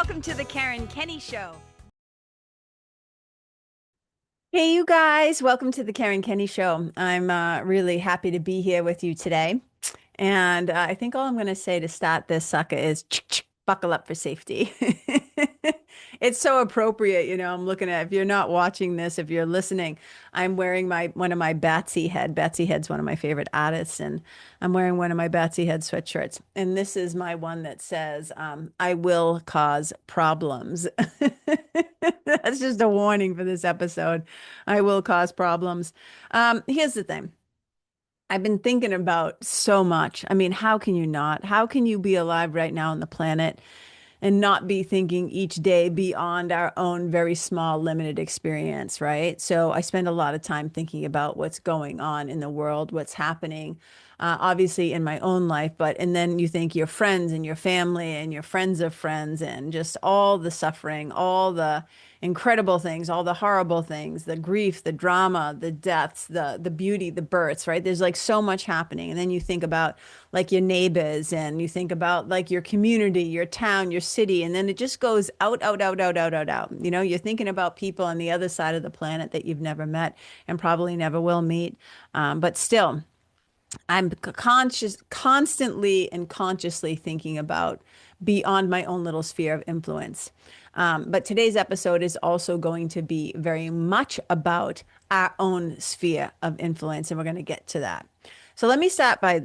Welcome to the Karen Kenney Show. Hey, you guys, welcome to the Karen Kenney Show. I'm really happy to be here with you today. And I think all I'm going to say to start this sucker is buckle up for safety. It's so appropriate, you know. I'm looking at, if you're not watching this, if you're listening, I'm wearing my one of my Batsy Head. Batsy Head's one of my favorite artists, and I'm wearing one of my Batsy Head sweatshirts. And this is my one that says, I will cause problems. That's just a warning for this episode. I will cause problems. Here's the thing. I've been thinking about so much. I mean, how can you not? How can you be alive right now on the planet and not be thinking each day beyond our own very small, limited experience, right? So I spend a lot of time thinking about what's going on in the world, what's happening, obviously in my own life, but and then you think your friends and your family and your friends of friends and just all the suffering, all the incredible things, all the horrible things, the grief, the drama, the deaths, the beauty, the births, right? There's like so much happening. And then you think about like your neighbors and you think about like your community, your town, your city, and then it just goes out, out, out, out, out, out, out. You know, you're thinking about people on the other side of the planet that you've never met and probably never will meet. But still, constantly and consciously thinking about beyond my own little sphere of influence. But today's episode is also going to be very much about our own sphere of influence, and we're going to get to that. So let me start by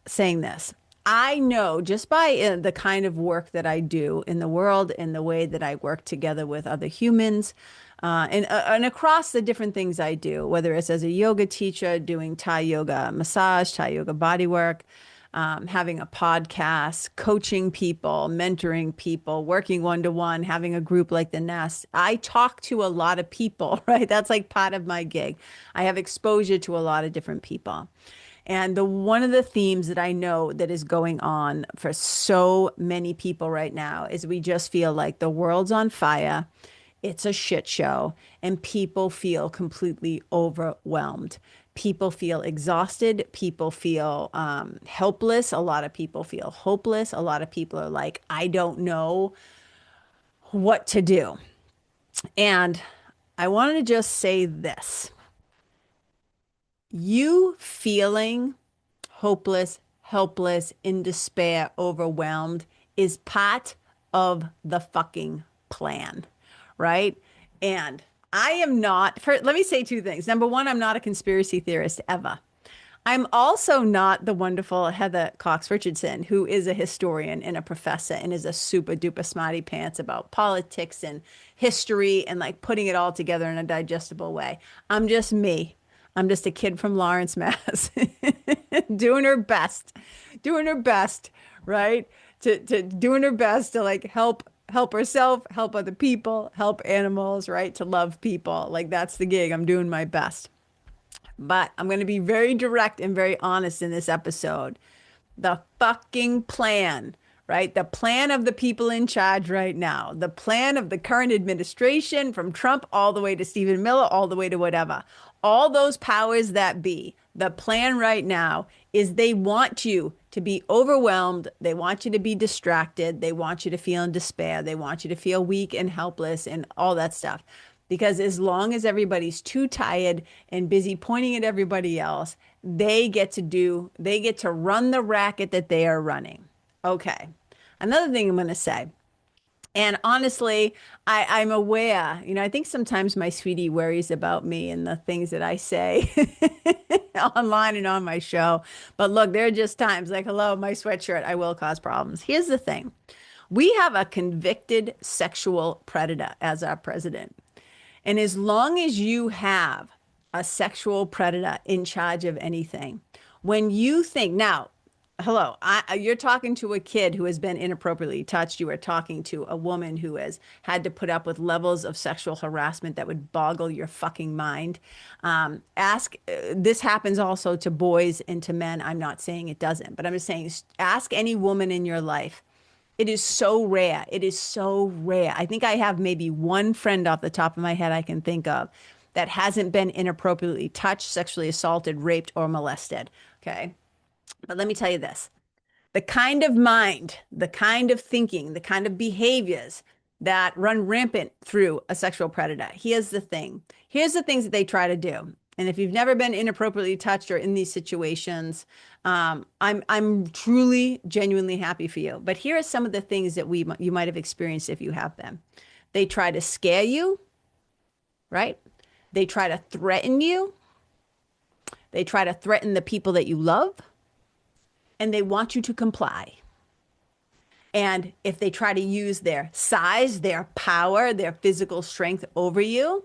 saying this. I know just by the kind of work that I do in the world and the way that I work together with other humans, and across the different things I do, whether it's as a yoga teacher, doing Thai yoga massage, Thai yoga body work, having a podcast, coaching people, mentoring people, working one to one, having a group like the Nest. I talk to a lot of people, right? That's like part of my gig. I have exposure to a lot of different people. And the one of the themes that I know that is going on for so many people right now is we just feel like the world's on fire. It's a shit show, and people feel completely overwhelmed. People feel exhausted. People feel helpless. A lot of people feel hopeless. A lot of people are like, I don't know what to do. And I wanted to just say this. You feeling hopeless, helpless, in despair, overwhelmed is part of the fucking plan, right? And I am not, let me say two things. Number one, I'm not a conspiracy theorist ever. I'm also not the wonderful Heather Cox Richardson, who is a historian and a professor and is a super duper smarty pants about politics and history and like putting it all together in a digestible way. I'm just me. I'm just a kid from Lawrence, Mass, doing her best, doing her best, right? To doing her best to like help herself, help other people, help animals, right? To love people. Like that's the gig. I'm doing my best. But I'm going to be very direct and very honest in this episode. The fucking plan, right? The plan of the people in charge right now, the plan of the current administration from Trump all the way to Stephen Miller, all the way to whatever. All those powers that be, the plan right now is they want you to be overwhelmed. They want you to be distracted. They want you to feel in despair. They want you to feel weak and helpless and all that stuff. Because as long as everybody's too tired and busy pointing at everybody else, they get to run the racket that they are running. Okay. Another thing I'm going to say, and honestly, I'm aware, you know, I think sometimes my sweetie worries about me and the things that I say online and on my show. But look, there are just times like, hello, my sweatshirt, I will cause problems. Here's the thing. We have a convicted sexual predator as our president. And as long as you have a sexual predator in charge of anything, when you think, now, hello, you're talking to a kid who has been inappropriately touched. You are talking to a woman who has had to put up with levels of sexual harassment that would boggle your fucking mind. This happens also to boys and to men. I'm not saying it doesn't, but I'm just saying, ask any woman in your life. It is so rare. It is so rare. I think I have maybe one friend off the top of my head I can think of that hasn't been inappropriately touched, sexually assaulted, raped, or molested. Okay. But let me tell you this, the kind of mind, the kind of thinking, the kind of behaviors that run rampant through a sexual predator. Here's the thing. Here's the things that they try to do. And if you've never been inappropriately touched or in these situations, I'm truly, genuinely happy for you. But here are some of the things that you might have experienced if you have been. They try to scare you, right? They try to threaten you. They try to threaten the people that you love, and they want you to comply. And if they try to use their size, their power, their physical strength over you,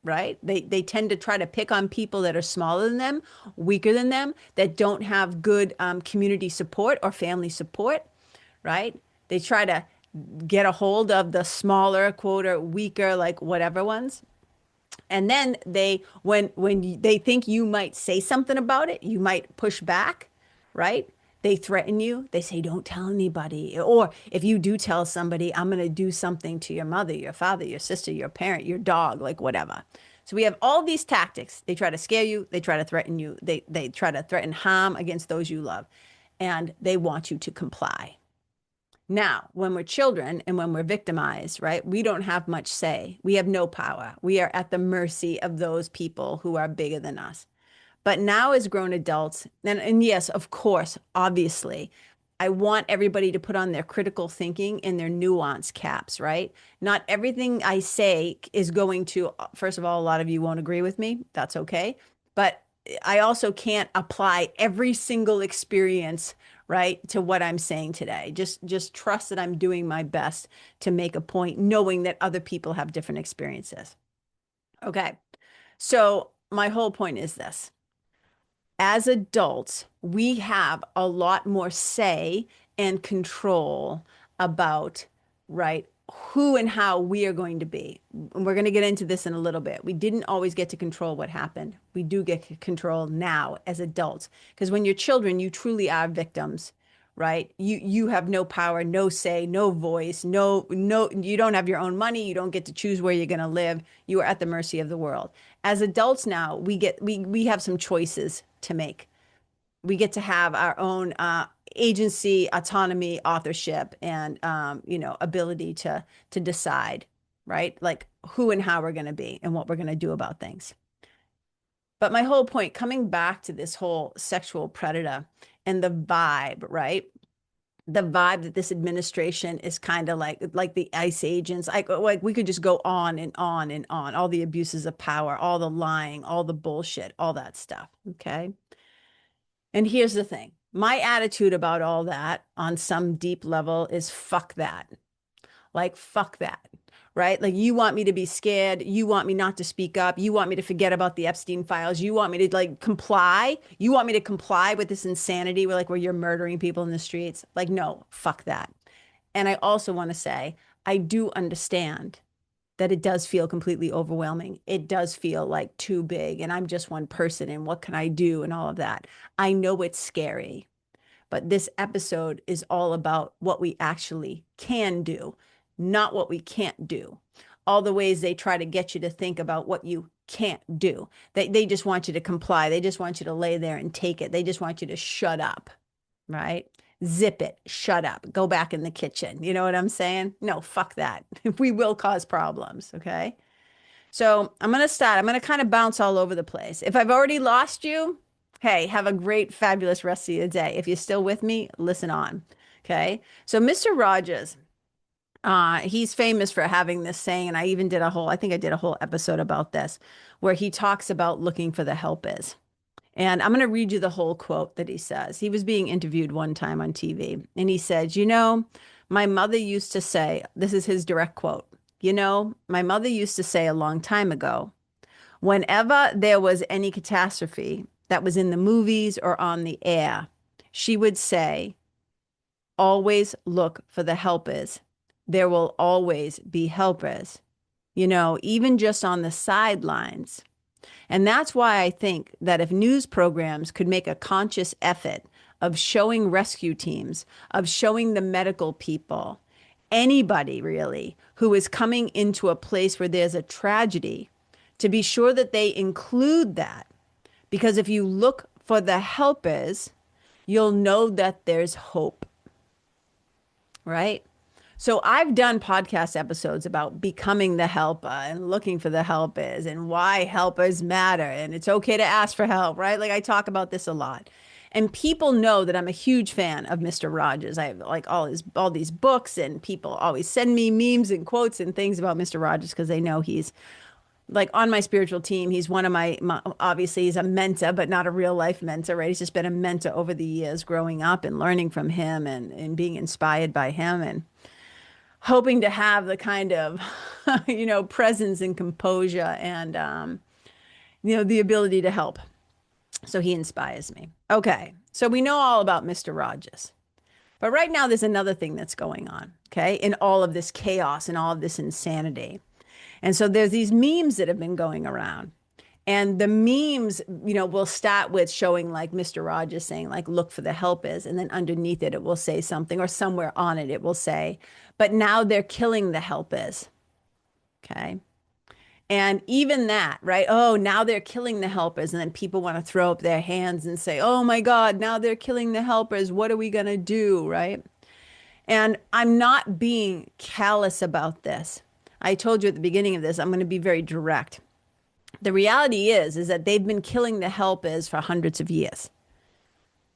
right? They tend to try to pick on people that are smaller than them, weaker than them, that don't have good community support or family support, right? They try to get a hold of the smaller, quote, weaker, like whatever ones. And then when they think you might say something about it, you might push back, right? They threaten you. They say, don't tell anybody. Or if you do tell somebody, I'm going to do something to your mother, your father, your sister, your parent, your dog, like whatever. So we have all these tactics. They try to scare you. They try to threaten you. They try to threaten harm against those you love. And they want you to comply. Now, when we're children and when we're victimized, right, we don't have much say. We have no power. We are at the mercy of those people who are bigger than us. But now, as grown adults, and yes, of course, obviously, I want everybody to put on their critical thinking and their nuance caps, right? Not everything I say is going to, first of all, a lot of you won't agree with me. That's okay. But I also can't apply every single experience, right, to what I'm saying today. Just trust that I'm doing my best to make a point, knowing that other people have different experiences. Okay. So my whole point is this. As adults, we have a lot more say and control about, right, who and how we are going to be. And we're going to get into this in a little bit. We didn't always get to control what happened. We do get control now as adults. Because when you're children, you truly are victims, right? You have no power, no say, no voice, you don't have your own money, you don't get to choose where you're going to live. You are at the mercy of the world. As adults now, we have some choices to make. We get to have our own agency, autonomy, authorship, and ability to decide, right? Like who and how we're going to be and what we're going to do about things. But my whole point, coming back to this whole sexual predator and the vibe, right? The vibe that this administration is kind of like the ICE agents. Like we could just go on and on and on. All the abuses of power, all the lying, all the bullshit, all that stuff. Okay. And here's the thing. My attitude about all that on some deep level is fuck that. Like, fuck that. Right? Like, you want me to be scared. You want me not to speak up. You want me to forget about the Epstein files. You want me to like comply. You want me to comply with this insanity where you're murdering people in the streets. Like, no, fuck that. And I also want to say, I do understand that it does feel completely overwhelming. It does feel like too big. And I'm just one person. And what can I do? And all of that. I know it's scary. But this episode is all about what we actually can do, not what we can't do. All the ways they try to get you to think about what you can't do. They just want you to comply. They just want you to lay there and take it. They just want you to shut up, right? Zip it, shut up, go back in the kitchen. You know what I'm saying? No, fuck that. We will cause problems, okay? So I'm going to start. I'm going to kind of bounce all over the place. If I've already lost you, hey, have a great, fabulous rest of your day. If you're still with me, listen on. Okay. So Mr. Rogers, he's famous for having this saying, and I think I did a whole episode about this, where he talks about looking for the helpers. And I'm going to read you the whole quote that he says. He was being interviewed one time on TV, and he said, my mother used to say, this is his direct quote, my mother used to say a long time ago, whenever there was any catastrophe that was in the movies or on the air, she would say, always look for the helpers. There will always be helpers, even just on the sidelines. And that's why I think that if news programs could make a conscious effort of showing rescue teams, of showing the medical people, anybody really who is coming into a place where there's a tragedy, to be sure that they include that. Because if you look for the helpers, you'll know that there's hope, right? So I've done podcast episodes about becoming the helper and looking for the helpers and why helpers matter and it's okay to ask for help, right? Like I talk about this a lot. And people know that I'm a huge fan of Mr. Rogers. I have like all these books and people always send me memes and quotes and things about Mr. Rogers because they know he's like on my spiritual team. He's one of my obviously he's a mentor, but not a real life mentor, right? He's just been a mentor over the years growing up and learning from him and being inspired by him and hoping to have the kind of, presence and composure and, the ability to help. So he inspires me. Okay. So we know all about Mr. Rogers. But right now, there's another thing that's going on, okay, in all of this chaos and all of this insanity. And so there's these memes that have been going around. And the memes, will start with showing like Mr. Rogers saying, like, look for the helpers. And then underneath it, it will say something, or somewhere on it, it will say, but now they're killing the helpers. Okay. And even that, right? Oh, now they're killing the helpers. And then people want to throw up their hands and say, oh my God, now they're killing the helpers. What are we going to do? Right. And I'm not being callous about this. I told you at the beginning of this, I'm going to be very direct. The reality is that they've been killing the helpers for hundreds of years.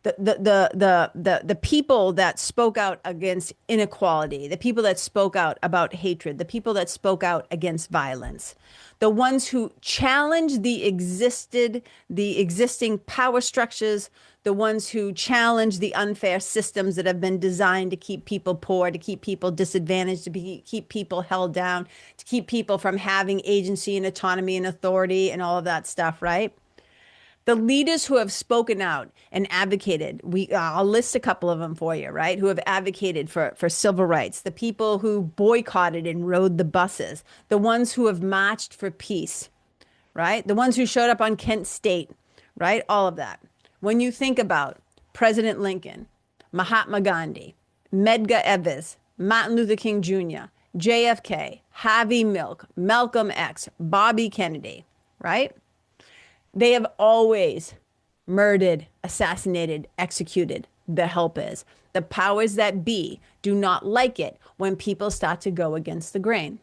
The people that spoke out against inequality, the people that spoke out about hatred, the people that spoke out against violence, the ones who challenged the existing power structures, the ones who challenge the unfair systems that have been designed to keep people poor, to keep people disadvantaged, keep people held down, to keep people from having agency and autonomy and authority and all of that stuff, right? The leaders who have spoken out and advocated, I'll list a couple of them for you, right? Who have advocated for civil rights, the people who boycotted and rode the buses, the ones who have marched for peace, right? The ones who showed up on Kent State, right? All of that. When you think about President Lincoln, Mahatma Gandhi, Medgar Evers, Martin Luther King Jr., JFK, Harvey Milk, Malcolm X, Bobby Kennedy, right? They have always murdered, assassinated, executed the helpers. The powers that be do not like it when people start to go against the grain,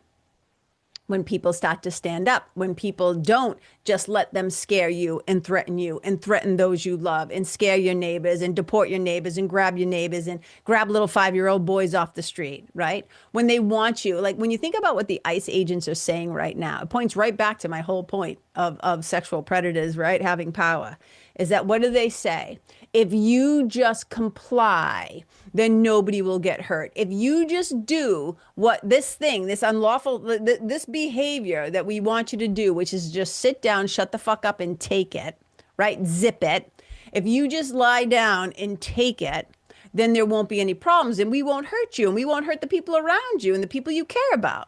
when people start to stand up, when people don't just let them scare you and threaten those you love and scare your neighbors and deport your neighbors and grab your neighbors and grab little 5-year-old boys off the street, right? When they want you, like when you think about what the ICE agents are saying right now, it points right back to my whole point of sexual predators, right? Having power, is that what do they say? If you just comply, then nobody will get hurt. If you just do what this thing, this unlawful, this behavior that we want you to do, which is just sit down, shut the fuck up and take it, right? Zip it. If you just lie down and take it, then there won't be any problems and we won't hurt you and we won't hurt the people around you and the people you care about.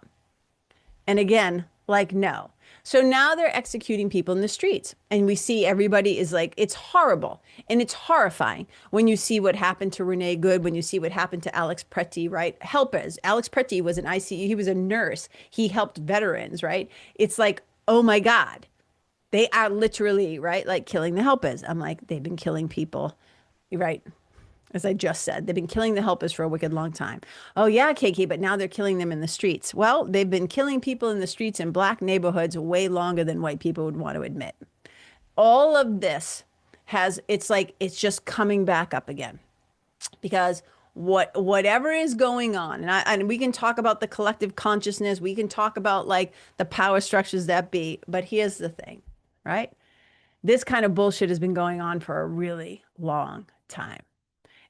And again, like, no. So now they're executing people in the streets and we see everybody is like, it's horrible and it's horrifying when you see what happened to Renee Good, when you see what happened to Alex Pretty, right? Helpers. Alex Pretty was an ICU. He was a nurse. He helped veterans, right? It's like, oh my God, they are literally, right? Like killing the helpers. I'm like, they've been killing people, right? As I just said, they've been killing the helpers for a wicked long time. Oh yeah, KK, but now they're killing them in the streets. Well, they've been killing people in the streets in black neighborhoods way longer than white people would want to admit. All of this it's like, it's just coming back up again because whatever is going on, and we can talk about the collective consciousness, we can talk about like the power structures that be, but here's the thing, right? This kind of bullshit has been going on for a really long time.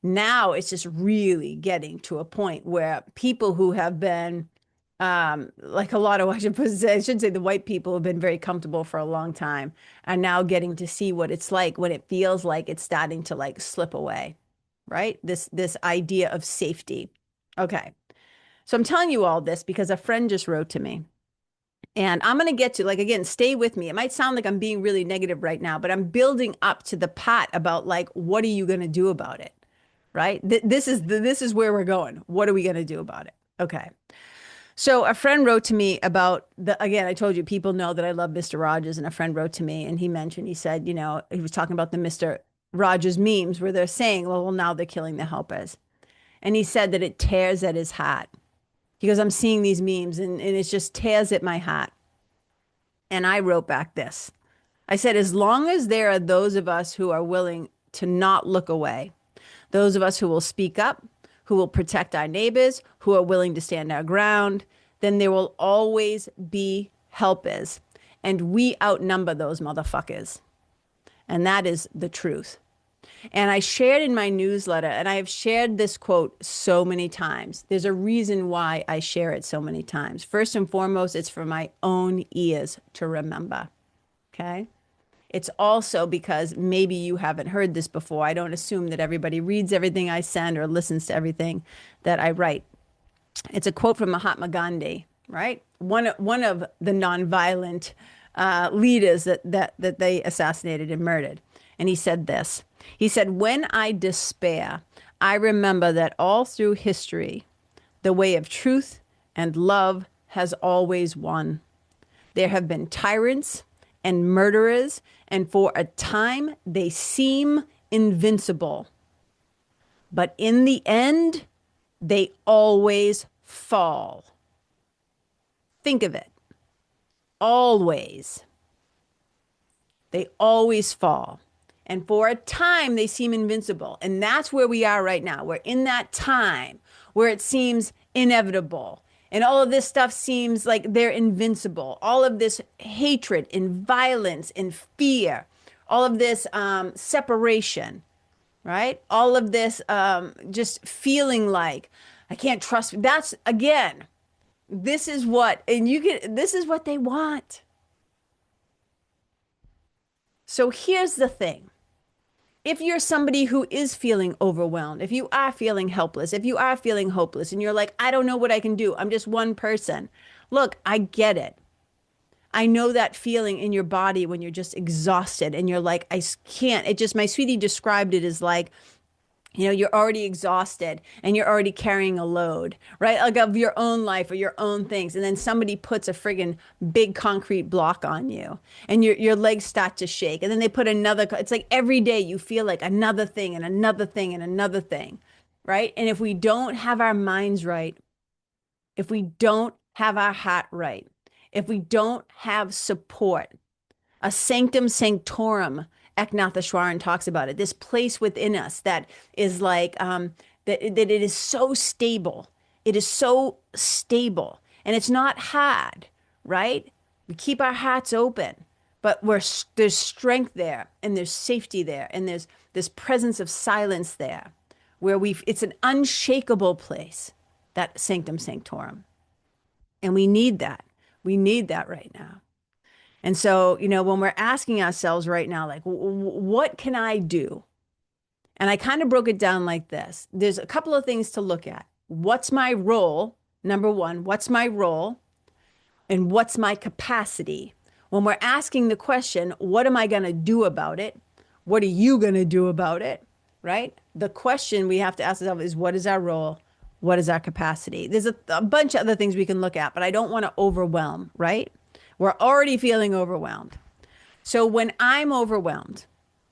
Now it's just really getting to a point where people who have been like a lot of, I should say the white people have been very comfortable for a long time are now getting to see what it's like when it feels like it's starting to like slip away, right? This idea of safety. Okay. So I'm telling you all this because a friend just wrote to me. And I'm going to get to, like, again, stay with me. It might sound like I'm being really negative right now, but I'm building up to the part about like, what are you going to do about it? Right? This is where we're going. What are we going to do about it? Okay. So a friend wrote to me about again, I told you people know that I love Mr. Rogers, and a friend wrote to me and he said, he was talking about the Mr. Rogers memes where they're saying, well, now they're killing the helpers. And he said that it tears at his heart He goes, I'm seeing these memes and it just tears at my heart. And I wrote back this. I said, as long as there are those of us who are willing to not look away, those of us who will speak up, who will protect our neighbors, who are willing to stand our ground, then there will always be helpers. And we outnumber those motherfuckers. And that is the truth. And I shared in my newsletter, and I have shared this quote so many times. There's a reason why I share it so many times. First and foremost, it's for my own ears to remember. Okay? It's also because maybe you haven't heard this before. I don't assume that everybody reads everything I send or listens to everything that I write. It's a quote from Mahatma Gandhi, right? One of the nonviolent leaders that they assassinated and murdered. And he said this. He said, when I despair, I remember that all through history, the way of truth and love has always won. There have been tyrants and murderers, and for a time they seem invincible. But in the end, they always fall. Think of it. Always. They always fall. And for a time, they seem invincible. And that's where we are right now. We're in that time where it seems inevitable. And all of this stuff seems like they're invincible. All of this hatred and violence and fear, all of this separation, right? All of this just feeling like I can't trust. That's, again, this is what, and this is what they want. So here's the thing. If you're somebody who is feeling overwhelmed, if you are feeling helpless, if you are feeling hopeless, and you're like, I don't know what I can do, I'm just one person. Look, I get it. I know that feeling in your body when you're just exhausted and you're like, I can't. It just, my sweetie described it as like, you know, you're already exhausted and you're already carrying a load, right? Like of your own life or your own things. And then somebody puts a friggin' big concrete block on you and your legs start to shake. And then they put another, it's like every day you feel like another thing and another thing and another thing, right? And if we don't have our minds right, if we don't have our heart right, if we don't have support, a sanctum sanctorum, Eknatheshwaran talks about it, this place within us that is like, that it is so stable. It is so stable. And it's not hard, right? We keep our hearts open, but there's strength there and there's safety there and there's this presence of silence there where it's an unshakable place, that sanctum sanctorum. And we need that. We need that right now. And so, you know, when we're asking ourselves right now, like, what can I do? And I kind of broke it down like this. There's a couple of things to look at. What's my role? Number one, what's my role? And what's my capacity? When we're asking the question, what am I going to do about it? What are you going to do about it? Right? The question we have to ask ourselves is, what is our role? What is our capacity? There's a bunch of other things we can look at, but I don't want to overwhelm, right? We're already feeling overwhelmed. So when I'm overwhelmed,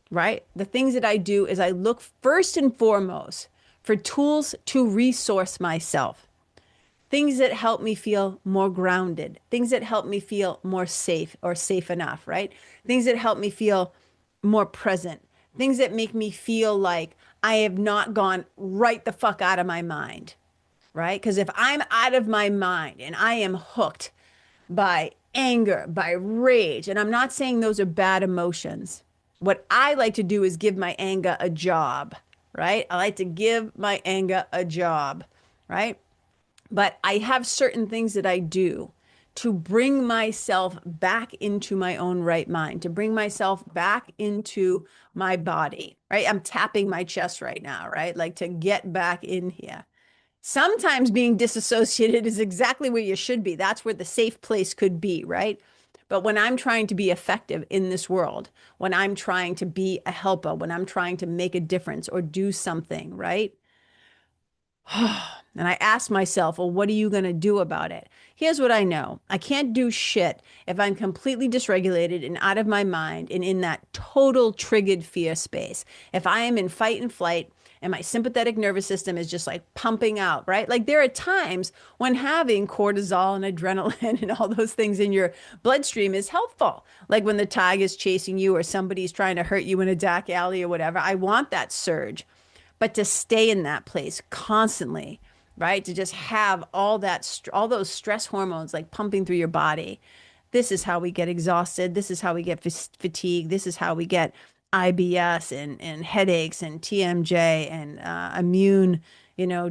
right, the things that I do is I look first and foremost for tools to resource myself. Things that help me feel more grounded, things that help me feel more safe or safe enough, right? Things that help me feel more present, things that make me feel like I have not gone right the fuck out of my mind, right? Because if I'm out of my mind and I am hooked by anger, by rage, and I'm not saying those are bad emotions. What I like to do is give my anger a job, right? I like to give my anger a job, right? But I have certain things that I do to bring myself back into my own right mind, to bring myself back into my body, right? I'm tapping my chest right now, right? Like to get back in here. Sometimes being disassociated is exactly where you should be. That's where the safe place could be, right? But when I'm trying to be effective in this world, when I'm trying to be a helper, when I'm trying to make a difference or do something, right? And I ask myself, well, what are you going to do about it? Here's what I know. I can't do shit if I'm completely dysregulated and out of my mind and in that total triggered fear space. If I am in fight and flight and my sympathetic nervous system is just like pumping out, right? Like there are times when having cortisol and adrenaline and all those things in your bloodstream is helpful. Like when the tiger's chasing you or somebody's trying to hurt you in a dark alley or whatever. I want that surge. But to stay in that place constantly, right? To just have all those stress hormones like pumping through your body. This is how we get exhausted. This is how we get fatigue. This is how we get IBS and headaches and TMJ and immune,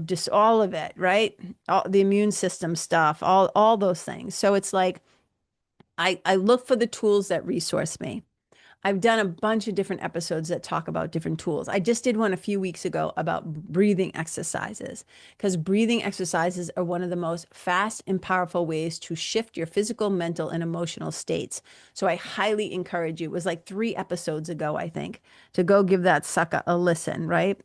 just all of it, right? All the immune system stuff, all those things. So it's like I look for the tools that resource me. I've done a bunch of different episodes that talk about different tools. I just did one a few weeks ago about breathing exercises because breathing exercises are one of the most fast and powerful ways to shift your physical, mental, and emotional states. So I highly encourage you. It was like 3 episodes ago, I think, to go give that sucker a listen, right?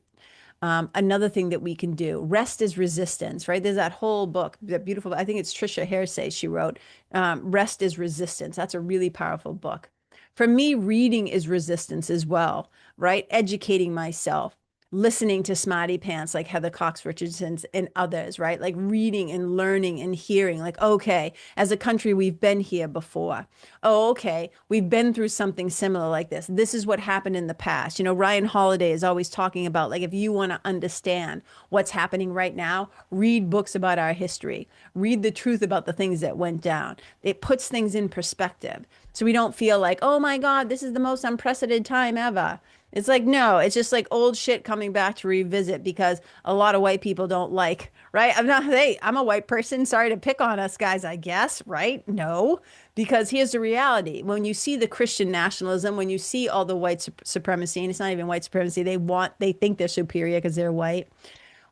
Another thing that we can do, rest is resistance, right? There's that whole book, that beautiful, I think it's Trisha Hersey, she wrote, Rest is Resistance. That's a really powerful book. For me, reading is resistance as well, right? Educating myself, listening to smarty pants like Heather Cox Richardson's and others, right? Like reading and learning and hearing, like, okay, as a country, we've been here before. Oh, okay, we've been through something similar like this. This is what happened in the past. Ryan Holiday is always talking about, like, if you want to understand what's happening right now, read books about our history, read the truth about the things that went down. It puts things in perspective. So we don't feel like, oh my God, this is the most unprecedented time ever. It's like, no, it's just like old shit coming back to revisit because a lot of white people don't like, right? Hey, I'm a white person. Sorry to pick on us guys, I guess, right? No, because here's the reality. When you see the Christian nationalism, when you see all the white supremacy, and it's not even white supremacy, they think they're superior because they're white.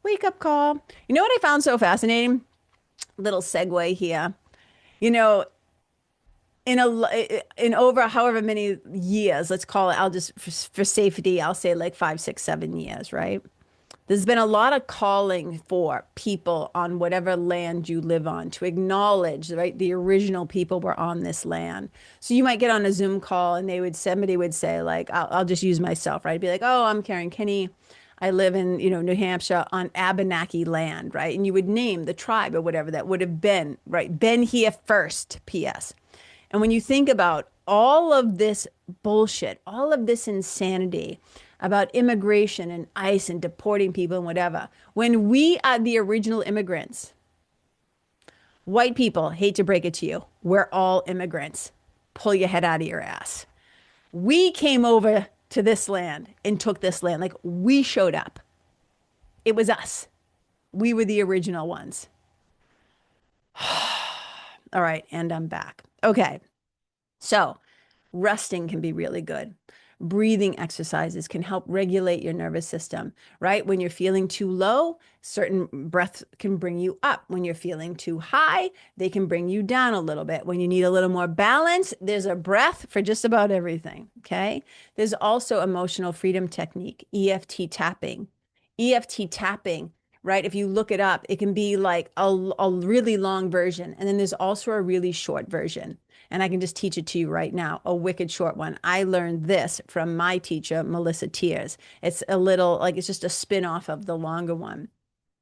Wake up call. You know what I found so fascinating? Little segue here. You know, in over however many years, let's call it, I'll just for safety, I'll say like 5, 6, 7 years, right? There's been a lot of calling for people on whatever land you live on to acknowledge, right, the original people were on this land. So you might get on a Zoom call and somebody would say, like, I'll just use myself, right? I'd be like, oh, I'm Karen Kenney. I live in, New Hampshire on Abenaki land, right? And you would name the tribe or whatever that would have been, right? Been here first, P.S. And when you think about all of this bullshit, all of this insanity about immigration and ICE and deporting people and whatever, when we are the original immigrants, white people, hate to break it to you, we're all immigrants. Pull your head out of your ass. We came over to this land and took this land. Like we showed up. It was us. We were the original ones. All right, and I'm back. Okay. So, resting can be really good. Breathing exercises can help regulate your nervous system, right? When you're feeling too low, certain breaths can bring you up. When you're feeling too high, they can bring you down a little bit. When you need a little more balance, there's a breath for just about everything, okay? There's also emotional freedom technique, EFT tapping. EFT tapping, right? If you look it up, it can be like a really long version. And then there's also a really short version. And I can just teach it to you right now, a wicked short one. I learned this from my teacher, Melissa Tiers. It's a little, like, it's just a spin-off of the longer one.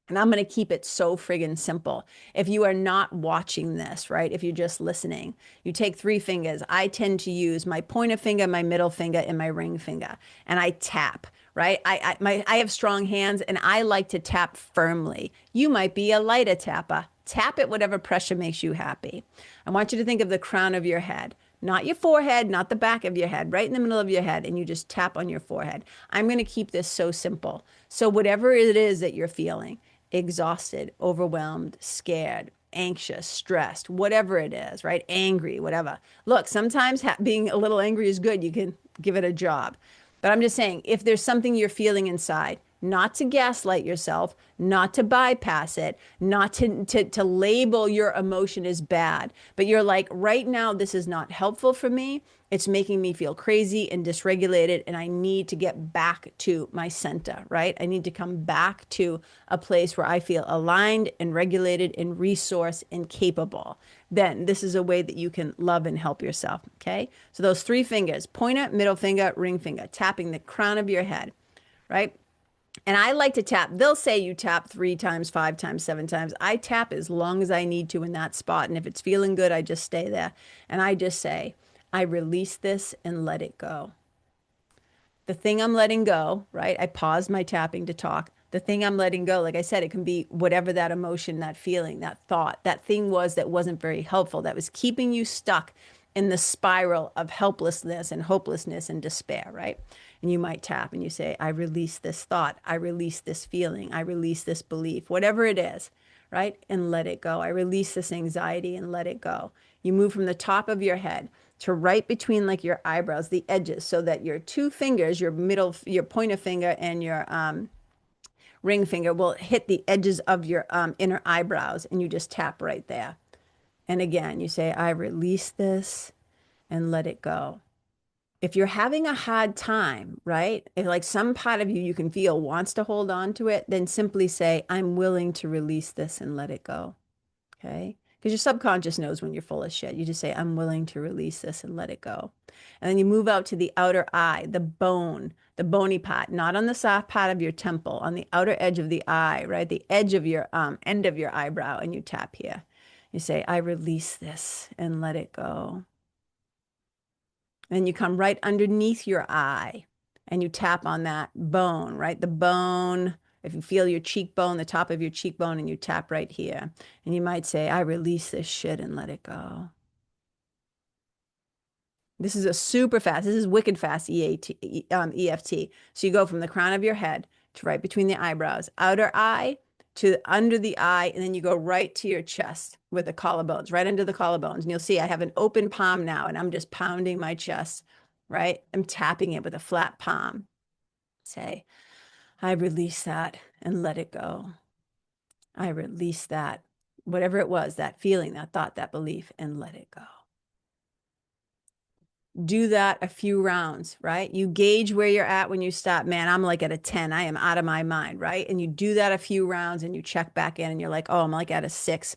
And I'm going to keep it so friggin' simple. If you are not watching this, right? If you're just listening, you take 3 fingers. I tend to use my pointer finger, my middle finger, and my ring finger. And I tap, right? I have strong hands and I like to tap firmly. You might be a lighter tapper. Tap it whatever pressure makes you happy. I want you to think of the crown of your head, not your forehead, not the back of your head, right in the middle of your head, and you just tap on your forehead. I'm going to keep this so simple. So whatever it is that you're feeling, exhausted, overwhelmed, scared, anxious, stressed, whatever it is, right? Angry, whatever. Look, sometimes being a little angry is good. You can give it a job. But I'm just saying, if there's something you're feeling inside, not to gaslight yourself, not to bypass it, not to label your emotion as bad, but you're like, right now, this is not helpful for me. It's making me feel crazy and dysregulated, and I need to get back to my center, right? I need to come back to a place where I feel aligned and regulated and resourced and capable. Then this is a way that you can love and help yourself, okay? So those 3 fingers, pointer, middle finger, ring finger, tapping the crown of your head, right? And I like to tap. They'll say you tap 3 times, 5 times, 7 times. I tap as long as I need to in that spot. And if it's feeling good, I just stay there. And I just say, I release this and let it go. The thing I'm letting go, right? I pause my tapping to talk. The thing I'm letting go, like I said, it can be whatever that emotion, that feeling, that thought, that thing was that wasn't very helpful, that was keeping you stuck in the spiral of helplessness and hopelessness and despair, right? And you might tap and you say, I release this thought. I release this feeling. I release this belief, whatever it is, right? And let it go. I release this anxiety and let it go. You move from the top of your head to right between like your eyebrows, the edges, so that your two fingers, your middle, your pointer finger and your ring finger will hit the edges of your inner eyebrows, and you just tap right there. And again, you say, I release this and let it go. If you're having a hard time, right? If like some part of you you can feel wants to hold on to it, then simply say, I'm willing to release this and let it go. Okay? Because your subconscious knows when you're full of shit. You just say, I'm willing to release this and let it go. And then you move out to the outer eye, the bone, the bony part, not on the soft part of your temple, on the outer edge of the eye, right? The edge of your end of your eyebrow, and you tap here. You say, I release this and let it go. And you come right underneath your eye and you tap on that bone, right? The bone, if you feel your cheekbone, the top of your cheekbone, and you tap right here. And you might say, I release this shit and let it go. This is a super fast, this is wicked fast EFT. So you go from the crown of your head to right between the eyebrows, outer eye to under the eye, and then you go right to your chest with the collarbones, right under the collarbones. And you'll see I have an open palm now, and I'm just pounding my chest, right? I'm tapping it with a flat palm. Say, I release that and let it go. I release that, whatever it was, that feeling, that thought, that belief, and let it go. Do that a few rounds, right? You gauge where you're at when you stop. Man, I'm like at a 10. I am out of my mind, right? And you do that a few rounds and you check back in and you're like, oh, I'm like at a 6.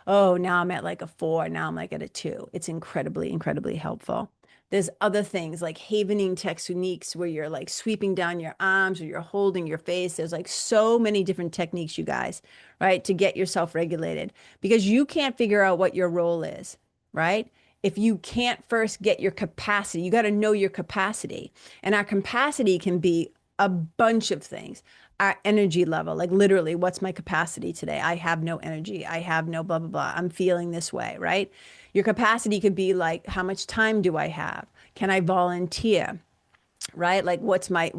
Oh, now I'm at like a 4. Now I'm like at a 2. It's incredibly, incredibly helpful. There's other things like havening techniques where you're like sweeping down your arms or you're holding your face. There's like so many different techniques, you guys, right? To get yourself regulated because you can't figure out what your role is, right? If you can't first get your capacity, you got to know your capacity. And our capacity can be a bunch of things. Our energy level, like literally, what's my capacity today? I have no energy. I have no blah, blah, blah. I'm feeling this way, right? Your capacity could be like, how much time do I have? Can I volunteer? Right? Like what's my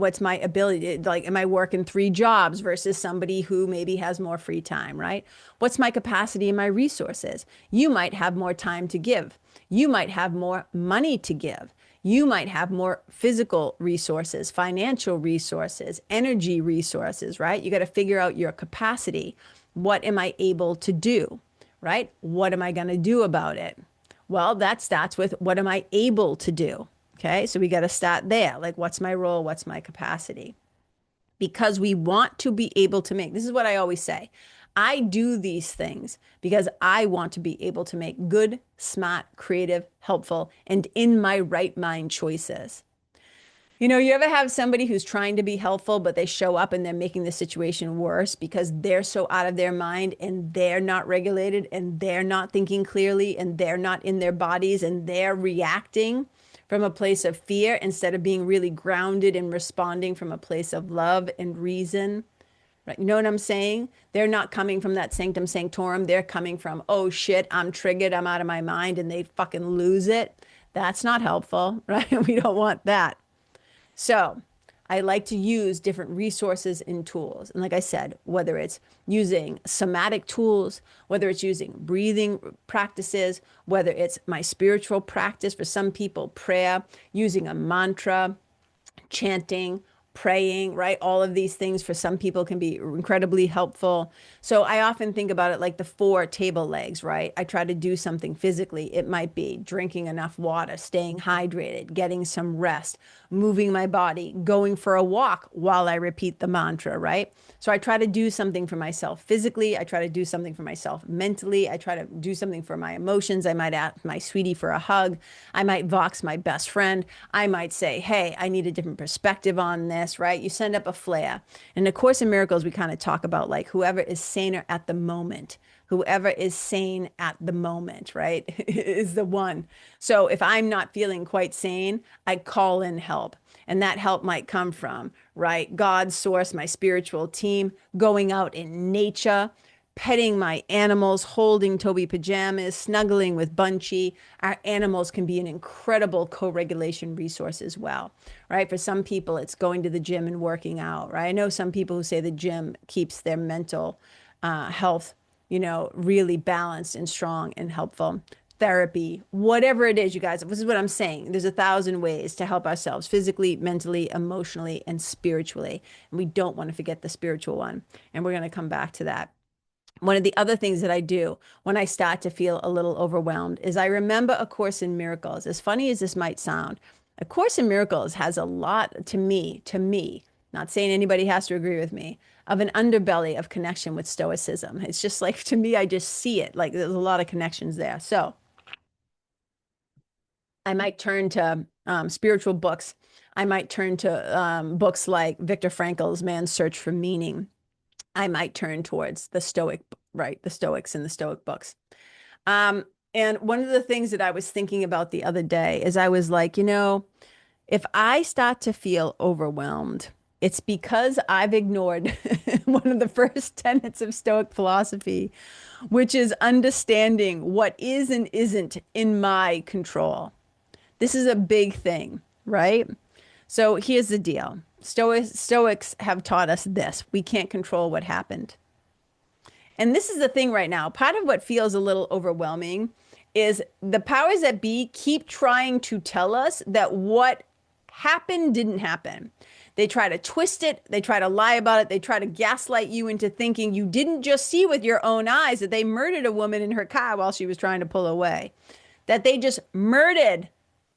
ability? Like, am I working 3 jobs versus somebody who maybe has more free time, right? What's my capacity and my resources? You might have more time to give. You might have more money to give. You might have more physical resources, financial resources, energy resources, right? You got to figure out your capacity. What am I able to do, right? What am I going to do about it? Well, that starts with what am I able to do? Okay, so we got to start there. Like, what's my role? What's my capacity? Because we want to be able to make, this is what I always say. I do these things because I want to be able to make good, smart, creative, helpful, and in my right mind choices. You know, you ever have somebody who's trying to be helpful, but they show up and they're making the situation worse because they're so out of their mind and they're not regulated and they're not thinking clearly and they're not in their bodies and they're reacting from a place of fear instead of being really grounded and responding from a place of love and reason. Right? You know what I'm saying? They're not coming from that sanctum sanctorum. They're coming from, oh shit, I'm triggered, I'm out of my mind, and they fucking lose it. That's not helpful, right? We don't want that. So I like to use different resources and tools. And like I said, whether it's using somatic tools, whether it's using breathing practices, whether it's my spiritual practice for some people, prayer, using a mantra, chanting, praying, right? All of these things for some people can be incredibly helpful. So I often think about it like the 4 table legs, right? I try to do something physically. It might be drinking enough water, staying hydrated, getting some rest, moving my body, going for a walk while I repeat the mantra, right? So I try to do something for myself physically. I try to do something for myself mentally. I try to do something for my emotions. I might ask my sweetie for a hug. I might vox my best friend. I might say, hey, I need a different perspective on this. awareness, right? You send up a flare. In the Course in Miracles, we kind of talk about like whoever is saner at the moment, whoever is sane at the moment, right? Is the one. So if I'm not feeling quite sane, I call in help. And that help might come from, right? God, source, my spiritual team, going out in nature, petting my animals, holding Toby pajamas, snuggling with Bunchy. Our animals can be an incredible co-regulation resource as well, right? For some people, it's going to the gym and working out, right? I know some people who say the gym keeps their mental health, really balanced and strong and helpful. Therapy, whatever it is, you guys, this is what I'm saying. There's 1,000 ways to help ourselves physically, mentally, emotionally, and spiritually. And we don't want to forget the spiritual one. And we're going to come back to that. One of the other things that I do when I start to feel a little overwhelmed is I remember A Course in Miracles. As funny as this might sound, A Course in Miracles has a lot to me, not saying anybody has to agree with me, of an underbelly of connection with stoicism. It's just like, to me, I just see it. Like there's a lot of connections there. So I might turn to spiritual books. I might turn to books like Viktor Frankl's Man's Search for Meaning. I might turn towards the Stoic, right? The Stoics and the Stoic books. And one of the things that I was thinking about the other day is I was like, if I start to feel overwhelmed, it's because I've ignored one of the first tenets of Stoic philosophy, which is understanding what is and isn't in my control. This is a big thing, right? So here's the deal. Stoics have taught us this. We can't control what happened. And this is the thing right now. Part of what feels a little overwhelming is the powers that be keep trying to tell us that what happened didn't happen. They try to twist it. They try to lie about it. They try to gaslight you into thinking you didn't just see with your own eyes that they murdered a woman in her car while she was trying to pull away, that they just murdered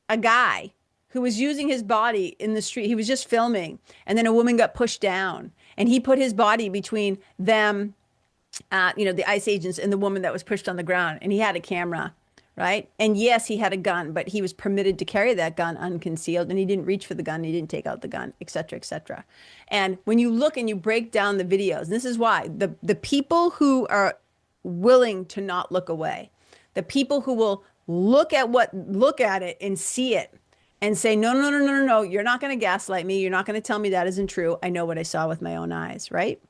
a guy who was using his body in the street. He was just filming. And then a woman got pushed down and he put his body between them, the ICE agents and the woman that was pushed on the ground. And he had a camera, right? And yes, he had a gun, but he was permitted to carry that gun unconcealed. And he didn't reach for the gun. He didn't take out the gun, et cetera, et cetera. And when you look and you break down the videos, and this is why the people who are willing to not look away, the people who will look at it and see it and say, no, you're not going to gaslight me. You're not going to tell me that isn't true. I know what I saw with my own eyes, right?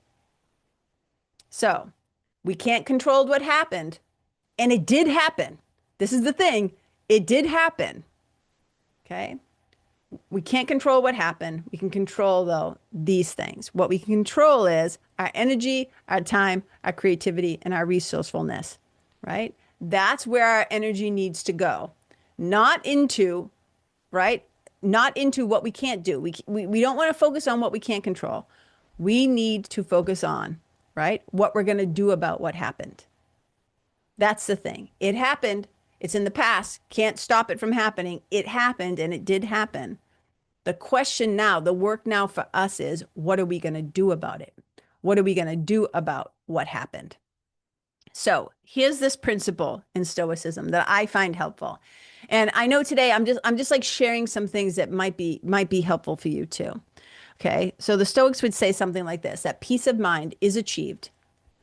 So we can't control what happened. And it did happen. This is the thing. It did happen. Okay. We can't control what happened. We can control, though, these things. What we can control is our energy, our time, our creativity, and our resourcefulness, right? That's where our energy needs to go, not into, right? Not into what we can't do. We don't want to focus on what we can't control. We need to focus on, right, what we're going to do about what happened. That's the thing. It happened. It's in the past. Can't stop it from happening. It happened, and it did happen. The question now, the work now for us is, what are we going to do about it? What are we going to do about what happened? So here's this principle in Stoicism that I find helpful. And I know today I'm just like sharing some things that might be helpful for you too. Okay. So the Stoics would say something like this, that peace of mind is achieved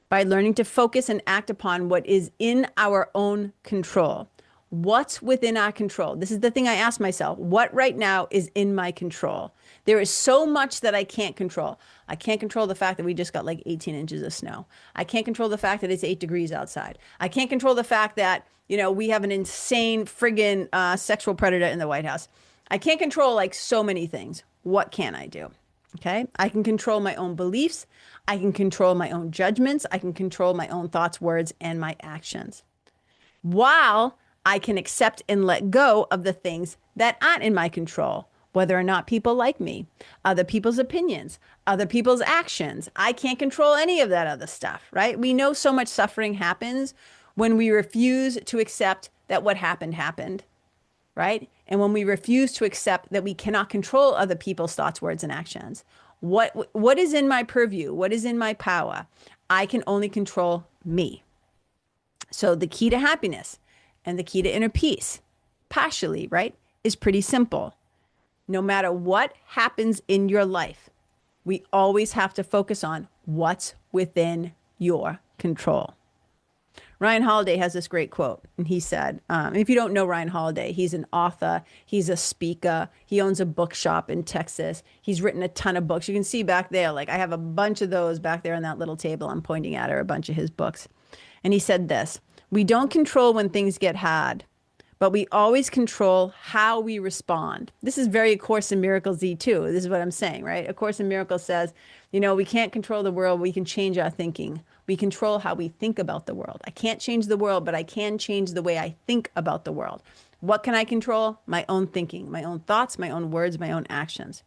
by learning to focus and act upon what is in our own control. What's within our control? This is the thing I ask myself. What right now is in my control? There is so much that I can't control. I can't control the fact that we just got like 18 inches of snow. I can't control the fact that it's 8 degrees outside. I can't control the fact that, we have an insane friggin' sexual predator in the White House. I can't control like so many things. What can I do? Okay. I can control my own beliefs. I can control my own judgments. I can control my own thoughts, words, and my actions. While I can accept and let go of the things that aren't in my control, whether or not people like me, other people's opinions, other people's actions. I can't control any of that other stuff, right? We know so much suffering happens when we refuse to accept that what happened, right? And when we refuse to accept that we cannot control other people's thoughts, words, and actions. What is in my purview? What is in my power? I can only control me. So the key to happiness and the key to inner peace, partially, right, is pretty simple. no matter what happens in your life, we always have to focus on what's within your control. Ryan Holiday has this great quote, and he said, if you don't know Ryan Holiday, he's an author, he's a speaker, he owns a bookshop in Texas, he's written a ton of books. You can see back there, like I have a bunch of those back there on that little table I'm pointing at, are a bunch of his books. And he said this: we don't control when things get hard, but we always control how we respond. This is very A Course in Miracles-y too. This is what I'm saying, right? A Course in Miracles says, we can't control the world. We can change our thinking. We control how we think about the world. I can't change the world, but I can change the way I think about the world. What can I control? My own thinking, my own thoughts, my own words, my own actions.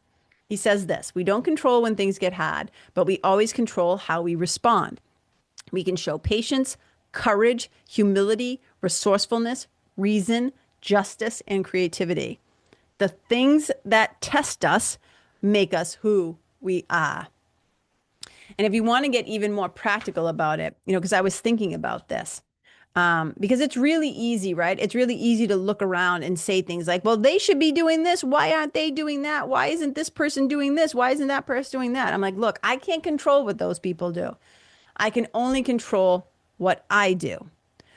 He says this: we don't control when things get hard, but we always control how we respond. We can show patience, courage, humility, resourcefulness, reason, justice, and creativity. The things that test us make us who we are. And if you want to get even more practical about it, because I was thinking about this, because it's really easy, right? It's really easy to look around and say things like, well, they should be doing this. Why aren't they doing that? Why isn't this person doing this? Why isn't that person doing that? I'm like, look, I can't control what those people do. I can only control what I do.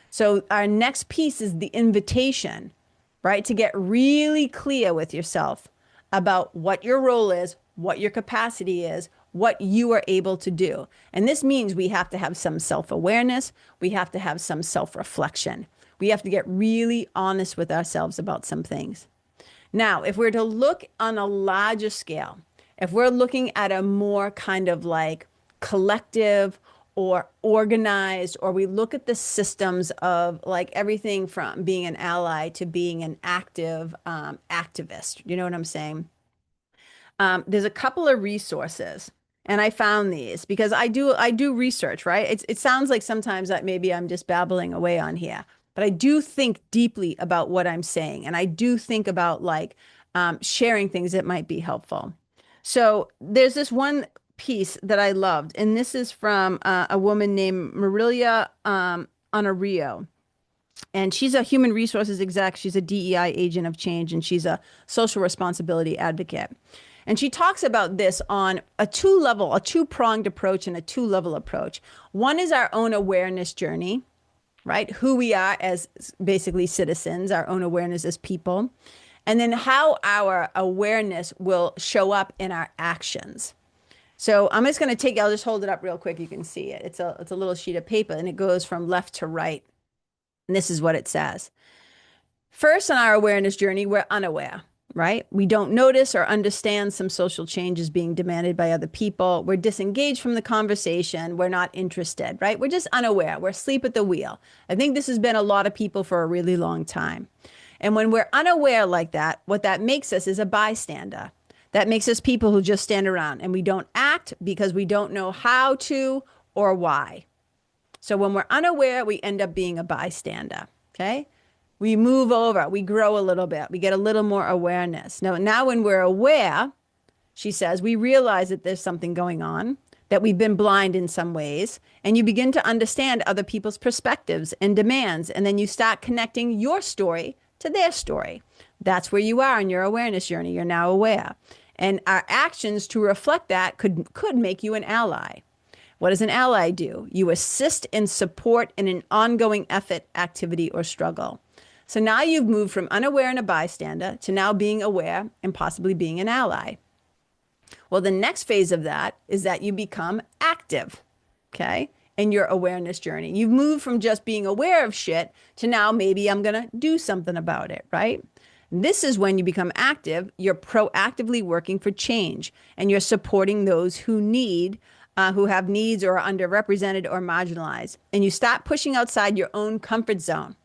So our next piece is the invitation, right? To get really clear with yourself about what your role is, what your capacity is, what you are able to do. And this means we have to have some self-awareness. We have to have some self-reflection. We have to get really honest with ourselves about some things. Now, if we're to look on a larger scale, if we're looking at a more kind of like collective or organized, or we look at the systems of like everything from being an ally to being an active activist, you know what I'm saying? There's a couple of resources, and I found these because I do research, right? It sounds like sometimes that maybe I'm just babbling away on here, but I do think deeply about what I'm saying, and I do think about like sharing things that might be helpful. So there's this one piece that I loved, and this is from a woman named Marilia Honorio. And she's a human resources exec. She's a DEI agent of change, and she's a social responsibility advocate. And she talks about this on a two-pronged approach and a two-level approach. One is our own awareness journey, right? Who we are as basically citizens, our own awareness as people, and then how our awareness will show up in our actions. So I'm just going to I'll just hold it up real quick. You can see it. It's a little sheet of paper, and it goes from left to right. And this is what it says. First, on our awareness journey, we're unaware, right? We don't notice or understand some social changes being demanded by other people. We're disengaged from the conversation. We're not interested, right? We're just unaware. We're asleep at the wheel. I think this has been a lot of people for a really long time. And when we're unaware like that, what that makes us is a bystander. That makes us people who just stand around, and we don't act because we don't know how to or why. So when we're unaware, we end up being a bystander, okay? We move over, we grow a little bit, we get a little more awareness. Now when we're aware, she says, we realize that there's something going on, that we've been blind in some ways, and you begin to understand other people's perspectives and demands, and then you start connecting your story to their story. That's where you are in your awareness journey. You're now aware. And our actions to reflect that could make you an ally. What does an ally do? You assist and support in an ongoing effort, activity, or struggle. So now you've moved from unaware and a bystander to now being aware and possibly being an ally. Well, the next phase of that is that you become active, okay, in your awareness journey. You've moved from just being aware of shit to now maybe I'm going to do something about it, right? This is when you become active. You're proactively working for change, and you're supporting those who have needs or are underrepresented or marginalized. And you stop pushing outside your own comfort zone.